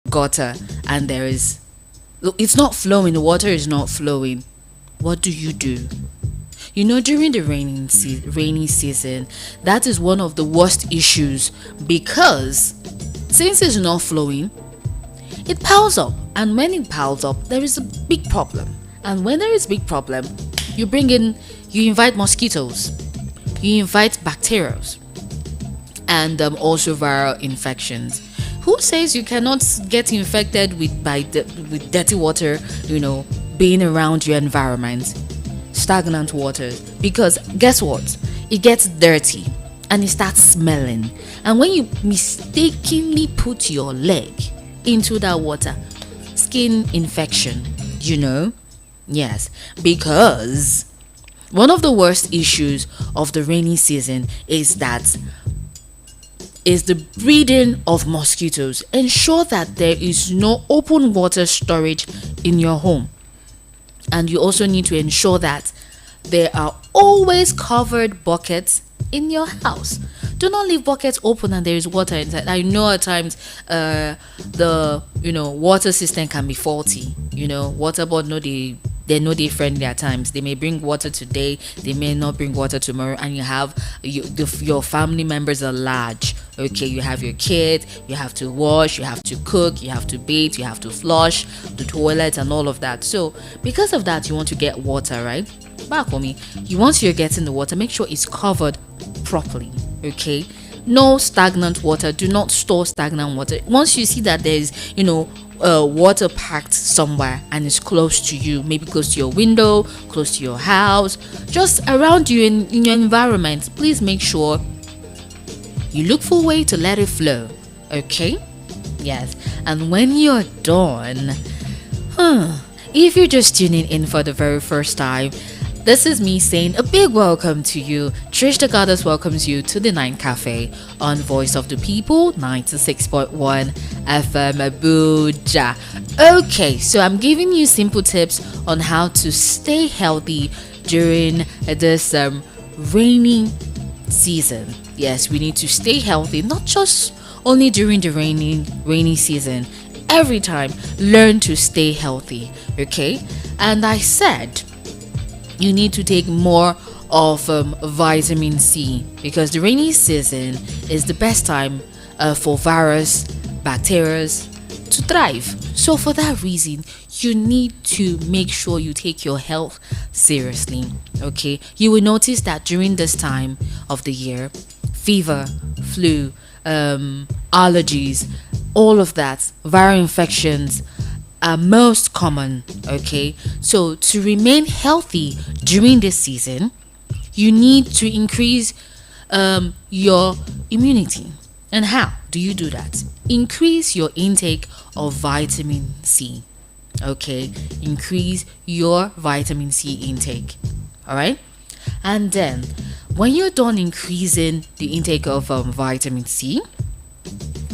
gutter and it's not flowing, the water is not flowing, what do? During the rainy season, that is one of the worst issues, because since it's not flowing, it piles up, and when it piles up, there is a big problem. And when there is big problem, you invite mosquitoes, you invite bacteria, and also viral infections. Who says you cannot get infected with dirty water, being around your environment, stagnant waters? Because guess what? It gets dirty and it starts smelling. And when you mistakenly put your leg into that water, skin infection, Yes, because one of the worst issues of the rainy season is the breeding of mosquitoes. Ensure that there is no open water storage in your home. And you also need to ensure that there are always covered buckets in your house. Do not leave buckets open and there is water inside. I know at times the water system can be faulty. Water board they're friendly at times. They may bring water today, they may not bring water tomorrow, and you have your family members are large. Okay, you have your kids, you have to wash, you have to cook, you have to bathe, you have to flush the toilet and all of that. So because of that, you want to get water, right? Back on me, once you're getting the water, make sure it's covered properly. Okay, no stagnant water. Do not store stagnant water. Once you see that there's water packed somewhere and it's close to you, maybe close to your window, close to your house, just around you in your environment, please make sure you look for a way to let it flow. Okay, yes. And when you're done, if you're just tuning in for the very first time, this is me saying a big welcome to you. Trish the Goddess welcomes you to the 9 Cafe on Voice of the People, 96.1 FM Abuja. Okay, so I'm giving you simple tips on how to stay healthy during this rainy season. Yes, we need to stay healthy, not just only during the rainy season. Every time, learn to stay healthy. Okay, and I said you need to take more of vitamin C, because the rainy season is the best time for virus, bacteria to thrive. So for that reason, you need to make sure you take your health seriously. Okay, you will notice that during this time of the year, fever, flu, allergies, all of that, viral infections are most common. Okay, so to remain healthy during this season, you need to increase your immunity. And how do you do that? Increase your intake of vitamin C. Okay, increase your vitamin C intake. All right, and then when you're done increasing the intake of vitamin C,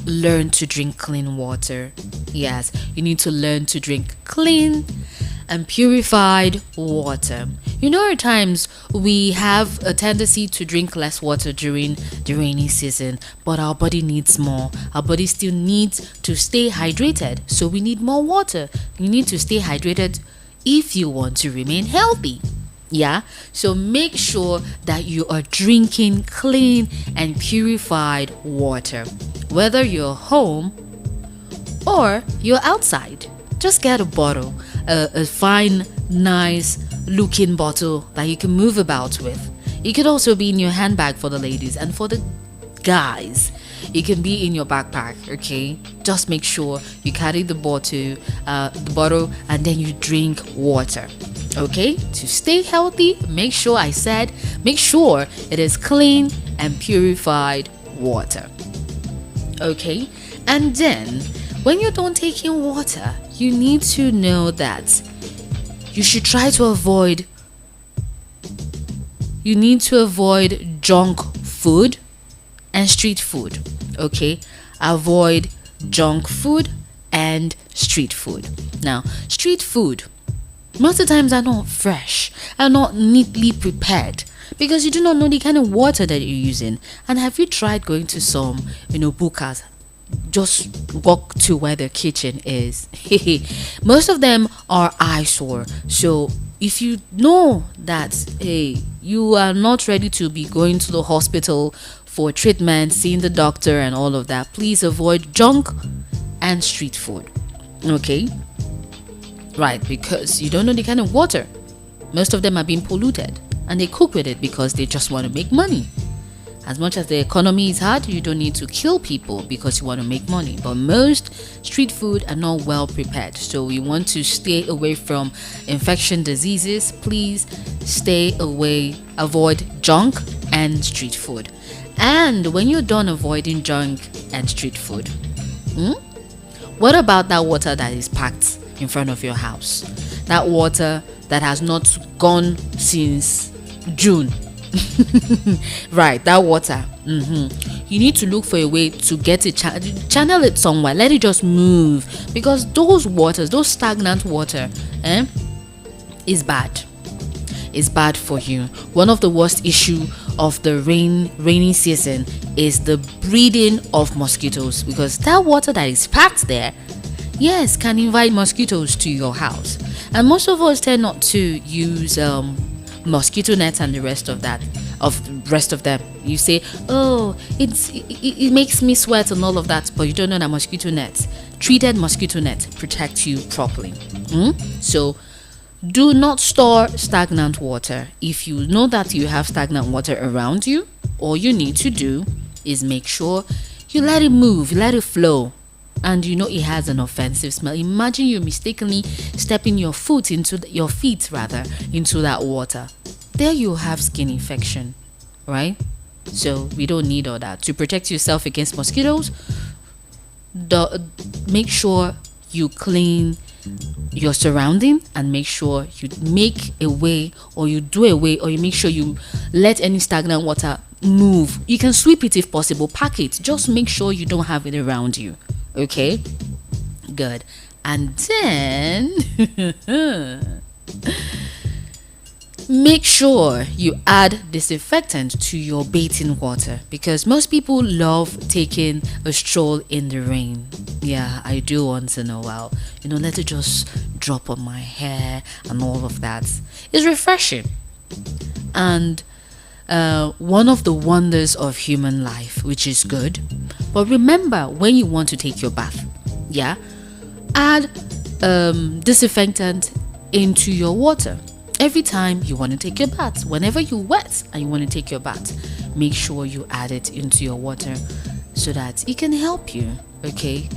learn to drink clean water. Yes, you need to learn to drink clean and purified water. At times we have a tendency to drink less water during the rainy season, but our body needs more. Our body still needs to stay hydrated, so we need more water. You need to stay hydrated if you want to remain healthy. Yeah, so make sure that you are drinking clean and purified water, whether you're home or you're outside. Just get a bottle, a fine, nice looking bottle that you can move about with. It could also be in your handbag for the ladies, and for the guys, it can be in your backpack. Okay, just make sure you carry the bottle, and then you drink water. Okay, to stay healthy, make sure it is clean and purified water. Okay, and then when you're done taking water, you need to know that you should try to avoid junk food and street food. Okay, avoid junk food and street food. Now, street food most of the times are not fresh, are not neatly prepared, because you do not know the kind of water that you're using. And have you tried going to some bukas just walk to where the kitchen is. Most of them are eyesore. So if you know that, hey, you are not ready to be going to the hospital for treatment, seeing the doctor and all of that, please avoid junk and street food. Okay, right? Because you don't know the kind of water. Most of them are being polluted, and they cook with it because they just want to make money. As much as the economy is hard, you don't need to kill people because you want to make money. But most street food are not well prepared. So we want to stay away from infection diseases. Please stay away, avoid junk and street food. And when you're done avoiding junk and street food, what about that water that is packed in front of your house? That water that has not gone since June. Right, that water. You need to look for a way to get it, channel it somewhere, let it just move, because those waters, those stagnant water, is bad. It's bad for you. One of the worst issue of the rainy season is the breeding of mosquitoes, because that water that is packed there, yes, can invite mosquitoes to your house. And most of us tend not to use mosquito nets and the rest of them. You say, oh, it makes me sweat and all of that, but you don't know that treated mosquito net protect you properly. So do not store stagnant water. If you know that you have stagnant water around you, all you need to do is make sure you let it move, let it flow. And you know it has an offensive smell. Imagine you mistakenly stepping your feet into that water. There you have skin infection, right? So we don't need all that. To protect yourself against mosquitoes, make sure you clean your surrounding, and make sure you make a way, or you do away, or you make sure you let any stagnant water move. You can sweep it if possible, pack it. Just make sure you don't have it around you. Okay, good. And then make sure you add disinfectant to your bathing water, because most people love taking a stroll in the rain. Yeah, I do once in a while. Let it just drop on my hair and all of that. It's refreshing. And one of the wonders of human life, which is good. But remember, when you want to take your bath, add disinfectant into your water. Every time you want to take your bath, whenever you're wet and you want to take your bath, make sure you add it into your water so that it can help you, okay?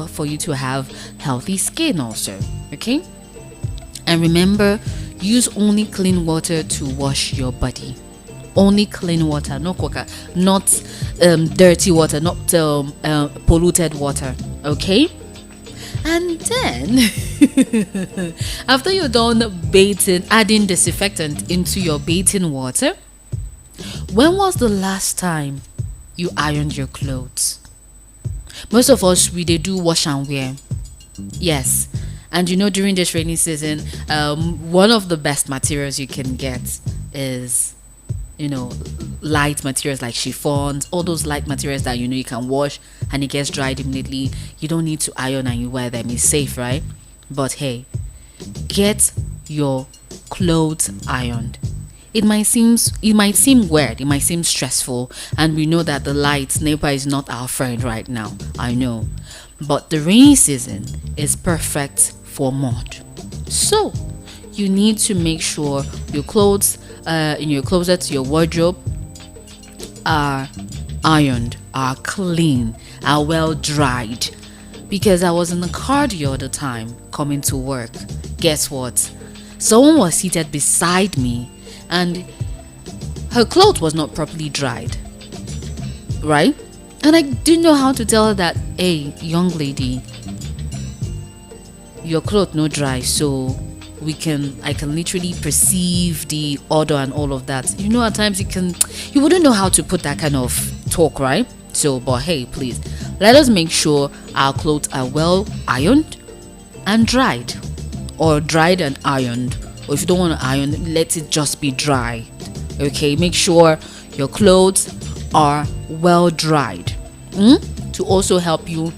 For you to have healthy skin also, okay? And remember, use only clean water to wash your body. Only clean water, no coca, not dirty water, not polluted water, okay? And then after you're done bathing, adding disinfectant into your bathing water, when was the last time you ironed your clothes? Most of us, we do wash and wear. Yes. And during this rainy season, one of the best materials you can get is light materials like chiffons, all those light materials that you can wash and it gets dried immediately. You don't need to iron and you wear them. It's safe, right? But hey, get your clothes ironed. It might seem weird, it might seem stressful, and we know that the light NEPA is not our friend right now. I know, but the rainy season is perfect for mud. So you need to make sure your clothes in your closet, your wardrobe, are ironed, are clean, are well dried. Because I was in the car the other time coming to work. Guess what? Someone was seated beside me and her clothes was not properly dried, right? And I didn't know how to tell her that, hey, young lady, your clothes no dry, so I can literally perceive the odor and all of that. At times you wouldn't know how to put that kind of talk, right? So, but hey, please, let us make sure our clothes are well ironed and dried, or dried and ironed. Or if you don't want to iron, let it just be dry. Okay, make sure your clothes are well dried to also help you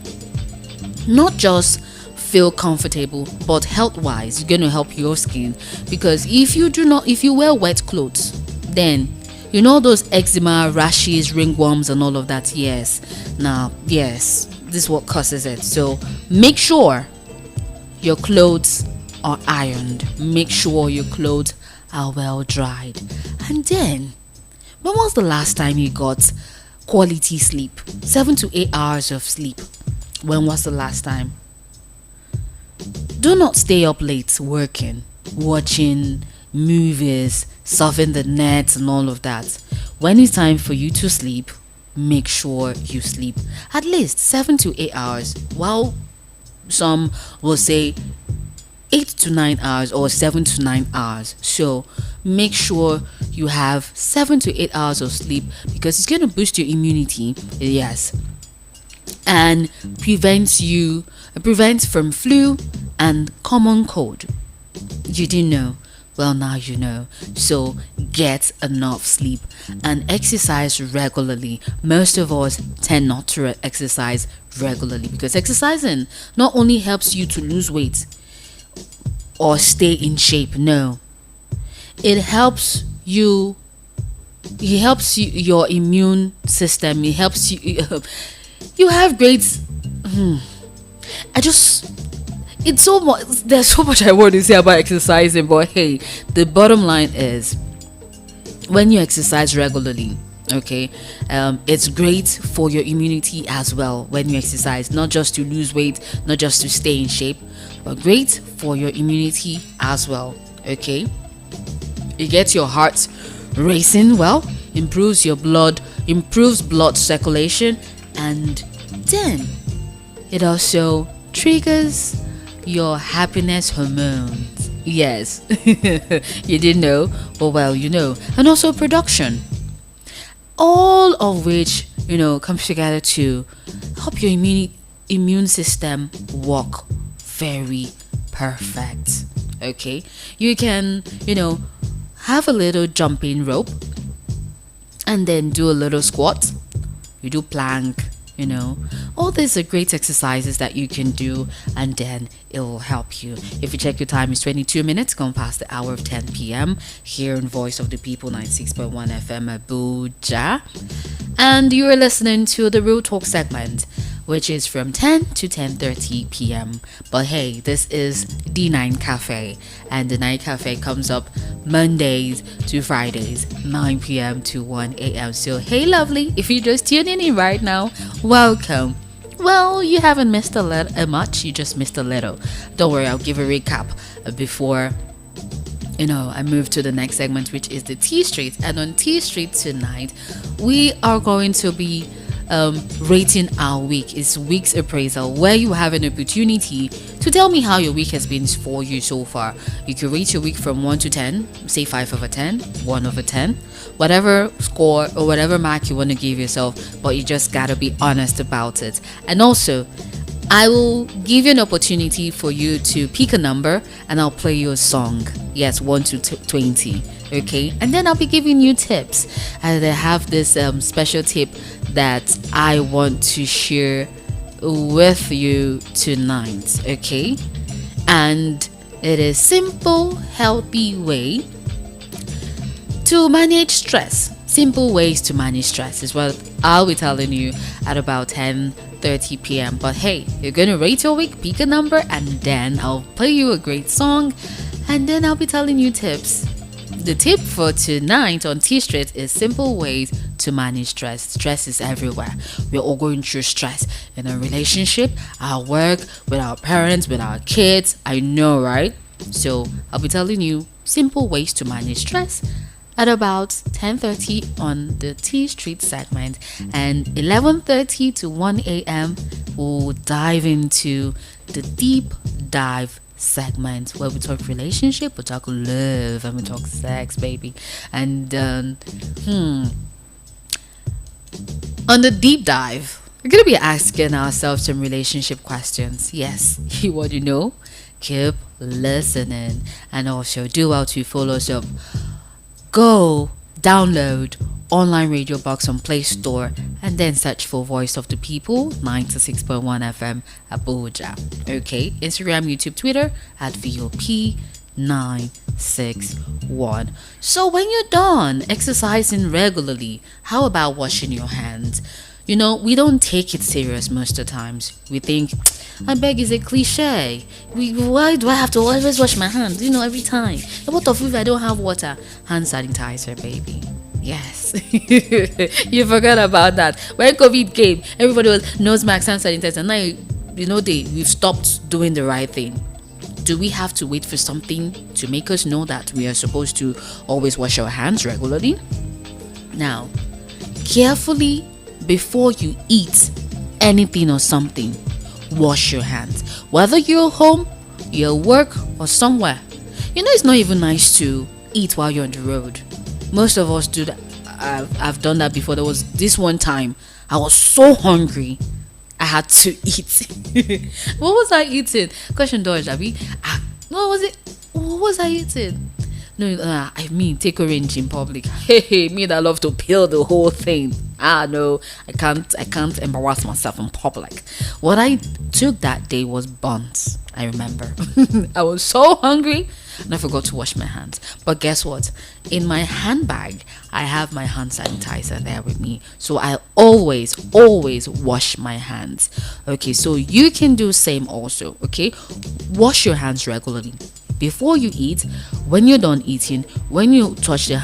not just feel comfortable, but health wise, it's going to help your skin. Because if you wear wet clothes, then those eczema, rashes, ringworms and all of that. Yes, this is what causes it. So make sure your clothes are ironed, make sure your clothes are well dried. And then, when was the last time you got quality sleep? 7 to 8 hours of sleep. When was the last time? Do not stay up late working, watching movies, surfing the net and all of that. When it's time for you to sleep, make sure you sleep at least 7 to 8 hours. While some will say 8 to 9 hours or 7 to 9 hours. So make sure you have 7 to 8 hours of sleep, because it's going to boost your immunity. Yes. And prevents from flu and common cold. You didn't know? Well, now you know. So get enough sleep and exercise regularly. Most of us tend not to exercise regularly, because exercising not only helps you to lose weight or stay in shape. No, it helps your immune system. It helps you. You have great. It's so much. There's so much I want to say about exercising, but hey, the bottom line is, when you exercise regularly, okay, it's great for your immunity as well. When you exercise, not just to lose weight, not just to stay in shape, but great for your immunity as well. Okay, it gets your heart racing well, improves blood circulation, and then it also triggers your happiness hormones. Yes. You didn't know, but well, and also production, all of which comes together to help your immune system work very perfect. Okay, you can have a little jumping rope, and then do a little squat. You do plank, all these are great exercises that you can do, and then it will help you. If you check your time, it's 22 minutes gone past the hour of 10 p.m. here in Voice of the People 96.1 FM Abuja, and you are listening to the Real Talk segment, which is from 10 to 10:30 p.m. But hey, this is D9 Cafe, and the Night Cafe comes up Mondays to Fridays, 9 p.m. to 1 a.m. So hey lovely, if you're just tuning in right now, welcome. Well, you haven't missed much, you just missed a little. Don't worry, I'll give a recap before I move to the next segment, which is the T Street. And on T Street tonight, we are going to be rating our week. It's week's appraisal, where you have an opportunity to tell me how your week has been for you so far. You can rate your week from 1 to 10, say 5 over 10, 1 over 10, whatever score or whatever mark you want to give yourself, but you just gotta be honest about it. And also, I will give you an opportunity for you to pick a number, and I'll play you a song. Yes, 1 to 20. Okay, and then I'll be giving you tips, and I have this special tip that I want to share with you tonight. Okay, and it is simple, healthy way to manage stress. Simple ways to manage stress is what I'll be telling you at about 10:30 p.m. But hey, you're gonna rate your week, pick a number, and then I'll play you a great song, and then I'll be telling you tips. The tip for tonight on T Street is simple ways to manage stress. Stress is everywhere. We're all going through stress in a relationship, our work, with our parents, with our kids. I know, right? So I'll be telling you simple ways to manage stress at about 10:30 on the T Street segment, and 11:30 to 1 a.m. we'll dive into the deep dive segment, where we talk relationship, we talk love, and we talk sex, baby. And on the deep dive, we're gonna be asking ourselves some relationship questions. Yes, you want to know? Keep listening, and also do well to follow us up. Go download online radio box on Play Store and then search for Voice of the People 96.1 FM Abuja. Okay, Instagram, YouTube, Twitter at VOP961. So when you're done exercising regularly, how about washing your hands? You know, we don't take it serious most of the times. We think, I beg, is a cliche. Why do I have to always wash my hands? You know, every time. And what if I don't have water? Hand sanitizer, baby. Yes. You forgot about that. When COVID came, everybody was nose mask, hand sanitizer. Now, we've stopped doing the right thing. Do we have to wait for something to make us know that we are supposed to always wash our hands regularly? Now, carefully, before you eat anything or something, wash your hands. Whether you're home, you're at work, or somewhere. You know, it's not even nice to eat while you're on the road. Most of us do that. I've done that before. There was this one time I was so hungry I had to eat. What was I eating? Question Dodge, Abby. What was it? What was I eating? No, I mean, take orange in public. Hey, me that love to peel the whole thing. No, I can't embarrass myself in public. What I took that day was buns. I remember. I was so hungry and I forgot to wash my hands. But guess what? In my handbag, I have my hand sanitizer there with me. So I always wash my hands. Okay, so you can do same also. Okay, wash your hands regularly. Before you eat, when you're done eating, when you touch the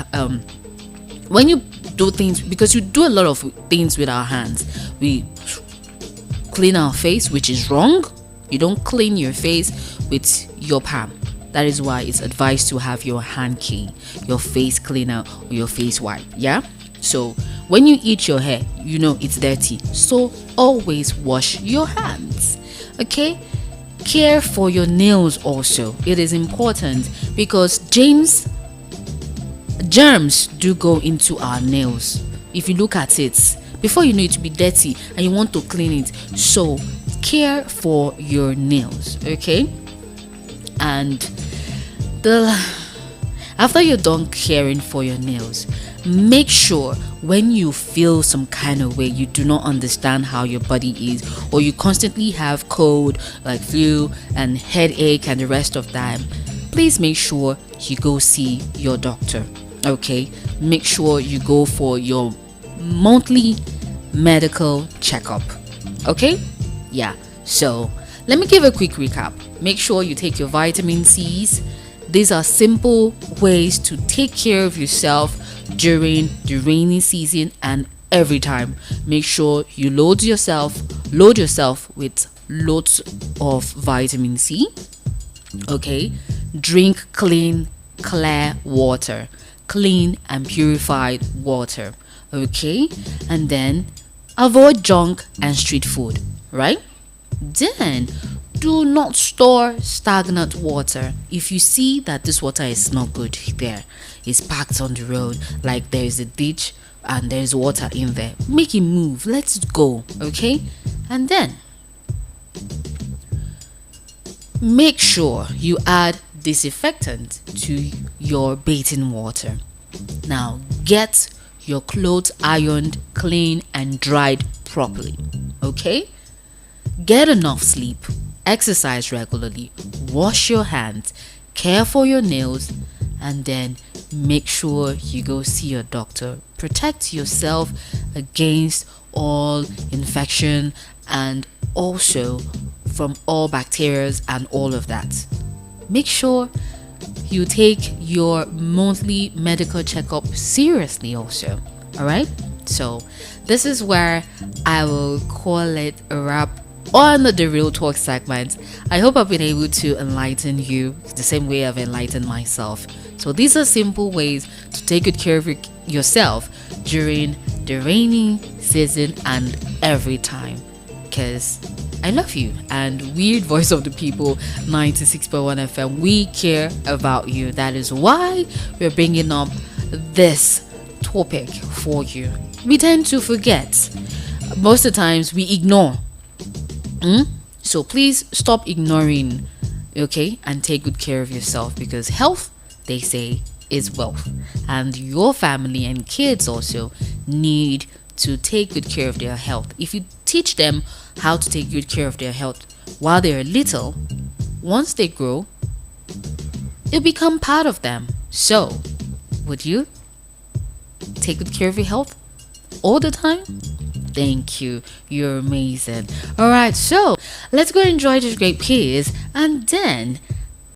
when you do things, because you do a lot of things with our hands. We clean our face, which is wrong. You don't clean your face with your palm. That is why it's advised to have your hand key, your face cleaner, or your face wipe. Yeah. So when you eat your hair, you know it's dirty. So always wash your hands. Okay. Care for your nails also. It is important because germs do go into our nails. If you look at it, before you know it to be dirty and you want to clean it. So care for your nails, okay? And after you're done caring for your nails, make sure when you feel some kind of way, you do not understand how your body is, or you constantly have cold like flu and headache and the rest of them, please make sure you go see your doctor. Okay, make sure you go for your monthly medical checkup. Okay, yeah. So let me give a quick recap. Make sure you take your vitamin C's. These are simple ways to take care of yourself during the rainy season and every time. Make sure you load yourself with loads of vitamin C. Okay, drink clean, clear water, clean and purified water. Okay, and then avoid junk and street food, right? Then do not store stagnant water. If you see that this water is not good there, it's packed on the road, like there is a ditch and there's water in there, make it move, let it go. Okay, and then make sure you add disinfectant to your bathing water. Now get your clothes ironed, clean and dried properly. Okay, get enough sleep, exercise regularly, wash your hands, care for your nails, and then make sure you go see your doctor. Protect yourself against all infection and also from all bacteria and all of that. Make sure you take your monthly medical checkup seriously also. All right, so this is where I will call it a wrap on the Real Talk segment. I hope I've been able to enlighten you the same way I've enlightened myself. So these are simple ways to take good care of yourself during the rainy season and every time, because I love you, and Weird Voice of the People 96.1 FM, we care about you. That is why we're bringing up this topic for you. We tend to forget. Most of the times we ignore. So please stop ignoring, okay, and take good care of yourself, because health, they say, is wealth, and your family and kids also need to take good care of their health. If you teach them how to take good care of their health while they're little, once they grow, it'll become part of them. So, would you take good care of your health all the time? Thank you. You're amazing. Alright, so let's go enjoy this great quiz, and then